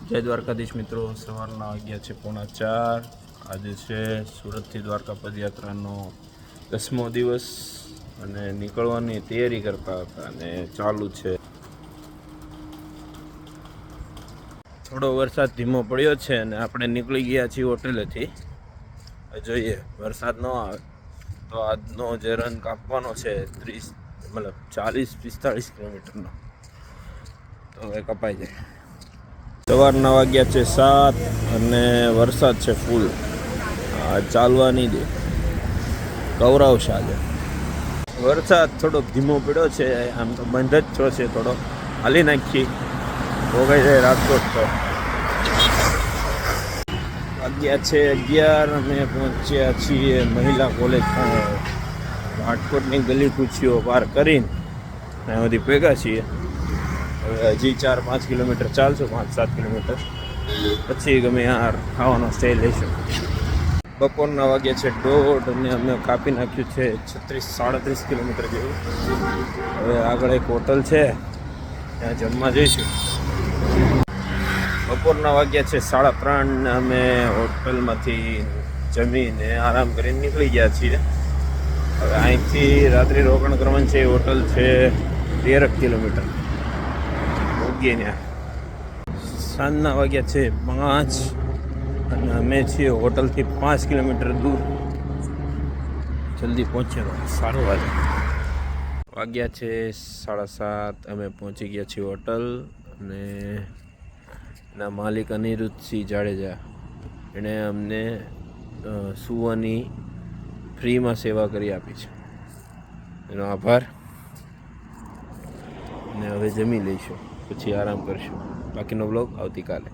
જય દ્વારકાધીશ મિત્રો, સવારના વાગ્યા છે 3:45। આજે છે સુરતથી દ્વારકા પદયાત્રાનો 10મો દિવસ અને નીકળવાની તૈયારી કરતા હતા અને ચાલુ છે। થોડો વરસાદ ધીમો પડ્યો છે અને આપણે નીકળી ગયા છીએ હોટેલેથી। જોઈએ વરસાદ ન આવે તો આજનો જે રન કાપવાનો છે 40-45 કિલોમીટરનો, તો હવે કપાઈ જાય। સવારના વાગ્યા છે 7 અને વરસાદ છે ફૂલ। ચાલવા નહીં દે, કવરાવશે આજે। વરસાદ થોડોક ધીમો પડ્યો છે, આમ તો બંધ જ છો છે, થોડો હાલી નાખી ભોગાઈ જાય રાજકોટ। તો વાગ્યા છે 11 અમે પહોંચ્યા છીએ મહિલા કોલેજ રાજકોટની ગલી કૂચીઓ પાર કરીને ત્યાં સુધી ભેગા છીએ। હવે હજી 4-5 કિલોમીટર ચાલશું, 5-7 કિલોમીટર પછી ગમે યાર ખાવાનો સ્ટે લઈશું। બપોરના વાગ્યા છે 1:30 અને અમે કાપી નાખ્યું છે 36-37 કિલોમીટર જેવું। હવે આગળ એક હોટલ છે, ત્યાં જમવા જઈશું। બપોરના વાગ્યા છે 3:30 ને અમે હોટલમાંથી જમીને આરામ કરીને નીકળી ગયા છીએ। હવે અહીંથી રાત્રિ રોકાણ કરવાનું છે। હોટલ છે 13 કિલોમીટર ત્યાં। સાંજના વાગ્યા છે 5 અને અમે છીએ હોટલથી 5 કિલોમીટર દૂર। જલ્દી પહોંચ્યા તો સારું વાગ્યા છે 7:30 અમે પહોંચી ગયા છીએ હોટલ અને એના માલિક અનિરુદ્ધસિંહ જાડેજા, એણે અમને સૂવાની ફ્રીમાં સેવા કરી આપી છે, એનો આભાર। અને હવે જમી લઈશું, પછી આરામ કરીશું। બાકીનો બ્લોગ આવતીકાલે।